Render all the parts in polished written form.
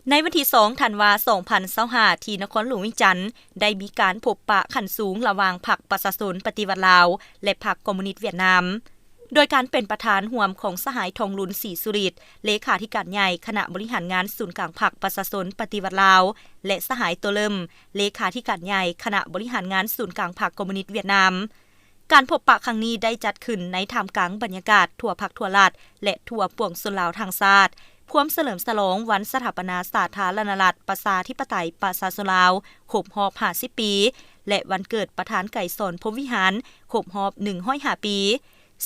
ในวันที่2ธันวาคม2025ที่นครหลวงวิจันทร์ได้มีการพบปะขั้นสูงระหว่างพรรคประชาชนปฏิวัติลาวและพรรคคอมมิวนิสต์เวียดนามโดยการเป็นประธานร่วมของสหายทองลุนศรีสุริตเลขาธิการใหญ่คณะบริหารงานศูนย์กลางพรรคประชาชนปฏิวัติลาวและสหายตัวเริ่มเลขาธิการใหญ่คณะบริหารงานศูนย์กลางพรรคคอมมิวนิสต์เวียดนามการพบปะครั้งนี้ได้จัดขึ้นในท่ามกลางบรรยากาศทั่วภาคทั่วรัฐและทั่วปวงชนลาวทางชาติพร้อมเฉลิมฉลองวันสถาปนาสาธารณรัฐประชาธิปไตยประชาชนลาวครบรอบ50ปีและวันเกิดประธานไก่สอนพรหมวิหารครบรอบ105ปี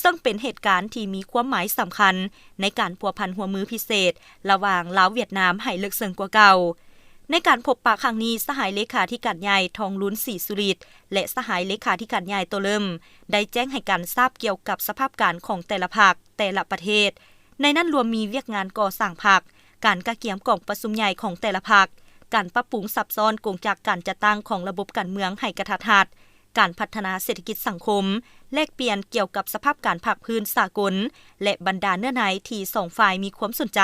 ซึ่งเป็นเหตุการณ์ที่มีความหมายสำคัญในการพัวพันหัวมือพิเศษระหว่างลาวเวียดนามให้ลึกซึ้งกว่าเก่าในการพบปะครั้งนี้สหายเลขาธิการใหญ่ทองลุนศรีสุริตและสหายเลขาธิการใหญ่ตัวเริ่มได้แจ้งให้การทราบเกี่ยวกับสภาพการของแต่ละภาคแต่ละประเทศในนั้นรวมมีเวียกงานก่อสร้างพรรคการกะเกียมกล่องประชุมใหญ่ของแต่ละพรรคการปรับปรุงซับซ้อนกงจากการจัดตั้งของระบบการเมืองให้กระทัดรัดการพัฒนาเศรษฐกิจสังคมแลกเปลี่ยนเกี่ยวกับสภาพการภาคพื้นสากลและบรรดาเนื้อในที่สองฝ่ายมีความสนใจ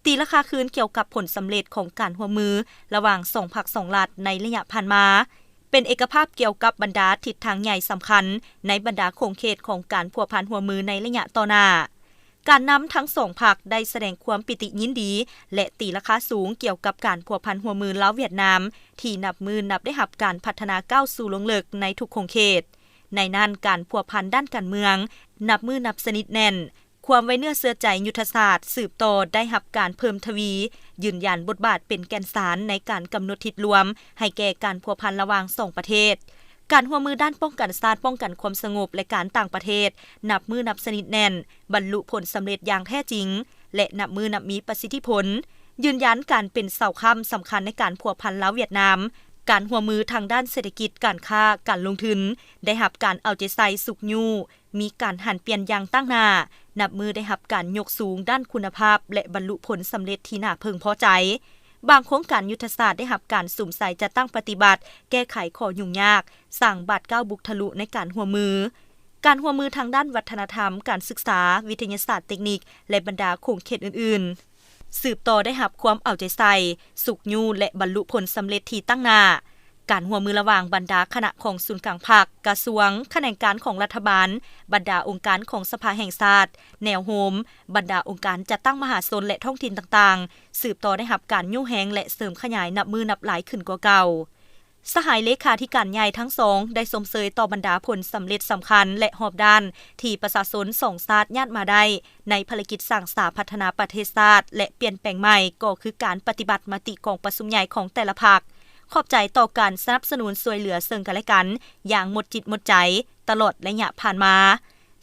ตีราคาคืนเกี่ยวกับผลสำเร็จของการร่วมมือระหว่างสองพรรคสองรัฐในระยะผ่านมาเป็นเอกภาพเกี่ยวกับบรรดาทิศทางใหญ่สำคัญในบรรดาโครงเขตของการพัวพันร่วมมือในระยะต่อหน้าการนำทั้งสองพรรคได้แสดงความปิติยินดีและตีราคาสูงเกี่ยวกับการพัวพันหัวมือลาวเวียดนามที่นับได้รับการพัฒนาก้าวสู่ลงเลิกในทุกโครงเขตในนั้นการพัวพันด้านการเมืองนับสนิทแน่นความไว้เนื้อเชื่อใจยุทธศาสตร์สืบต่อได้รับการเพิ่มทวียืนยันบทบาทเป็นแกนสารในการกำหนดทิศรวมให้แก่การพัวพันระหว่างสองประเทศการร่วมมือด้านป้องกันชาติป้องกันความสงบและการต่างประเทศนับสนิทแน่นบรรลุผลสำเร็จอย่างแท้จริงและนับมีประสิทธิผลยืนยันการเป็นเสาค้ำสำคัญในการพัวพันลาวเวียดนามการร่วมมือทางด้านเศรษฐกิจการค้าการลงทุนได้รับการเอาใจใส่สุกยู่มีการหันเปลี่ยนอย่างตั้งหน้าได้รับการยกสูงด้านคุณภาพและบรรลุผลสำเร็จที่น่าพึงพอใจบางโครงการยุทธศาสตร์ได้รับการสุ่มใส่จะตั้งปฏิบัติแก้ไขข้อยุ่งยากสร้างบาดก้าวบุกทะลุในการร่วมมือทางด้านวัฒนธรรมการศึกษาวิทยาศาสตร์เทคนิคและบรรดาโครงเขตอื่นๆสืบต่อได้รับความเอาใจใส่สุกยู่และบรรลุผลสำเร็จที่ตั้งหน้าการร่วมมือระหว่างบรรดาคณะของศูนย์กลางภาคกระทรวงแขนงการของรัฐบาลบรรดาองค์การของสภาแห่งชาติแนวโฮมบรรดาองค์การจัดตั้งมหาชนและท้องถิ่นต่างๆสืบต่อได้รับการยุ่งแหงและเสริมขยายนับหลายขึ้นกว่าเก่าสหายเลขาธิการใหญ่ทั้งสองได้สมเสยต่อบรรดาผลสำเร็จสำคัญและหอบด้านที่ประชาชนสองชาติญาติมาได้ในภารกิจสร้างสาพัฒนาประเทศชาติและเปลี่ยนแปลงใหม่ก็คือการปฏิบัติมติของประชุมใหญ่ของแต่ละพรรคขอบใจต่อการสนับสนุนช่วยเหลือซึ่งกันและกันอย่างหมดจิตหมดใจตลอดระยะผ่านมา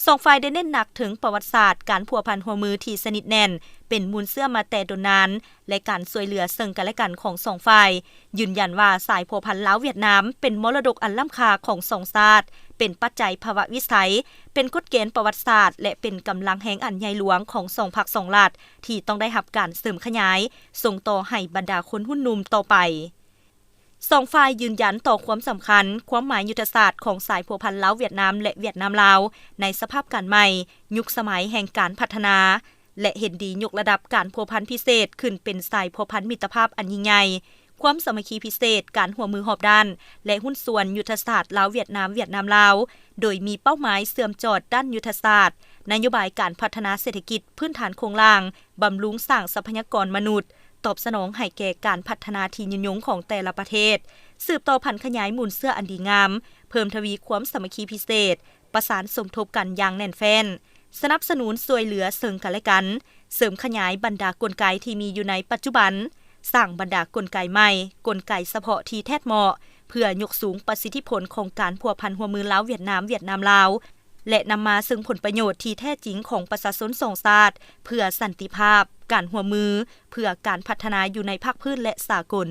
สองฝ่ายได้เน้นหนักถึงประวัติศาสตร์การพัวพันหัวมือที่สนิทแน่นเป็นมูลเสื่อมาแต่ดนนานและการช่วยเหลือซึ่งกันและกันของสองฝ่ายยืนยันว่าสายพัวพันลาวเวียดนามเป็นมรดกอันล้ำค่าของสองชาติเป็นปัจจัยภาวะวิสัยเป็นกฎเกณฑ์ประวัติศาสตร์และเป็นกำลังแห่งอันใหญ่หลวงของสองพรรคสองรัฐที่ต้องได้รับการเสริมขยายส่งต่อให้บรรดาคนหุ้นนุ่มต่อไปสองฝ่ายยืนยันต่อความสำคัญความหมายยุทธศาสตร์ของสายพัวพันลาวเวียดนามและเวียดนามลาวในสภาพการใหม่ยุคสมัยแห่งการพัฒนาและเห็นดียกระดับการพัวพันพิเศษขึ้นเป็นสายพัวพันมิตรภาพอันยิ่งใหญ่ความสามัคคีพิเศษการหัวมือหอบด้านและหุ้นส่วนยุทธศาสตร์ลาวเวียดนามลาวโดยมีเป้าหมายเสื่อมจอดด้านยุทธศาสตร์นโยบายการพัฒนาเศรษฐกิจพื้นฐานโครงล่างบำรุงสร้างทรัพยากรมนุษย์ตอบสนองให้แก่การพัฒนาที่ยืนยงของแต่ละประเทศสืบต่อพันธุ์ขยายมูลเสื้ออันดีงามเพิ่มทวีความสามัคคีพิเศษประสานสมทบกันอย่างแน่นแฟ้นสนับสนุนช่วยเหลือซึ่งกันและกันเสริมขยายบรรดากลไกที่มีอยู่ในปัจจุบันสร้างบรรดากลไกใหม่กลไกเฉพาะที่แท้เหมาะเพื่อยกสูงประสิทธิผลของการพัวพันหัวมือลาวเวียดนามลาวและนำมาซึ่งผลประโยชน์ที่แท้จริงของประชาชนสองชาติเพื่อสันติภาพการหัวมือเพื่อการพัฒนาอยู่ในภาคพื้นและสากล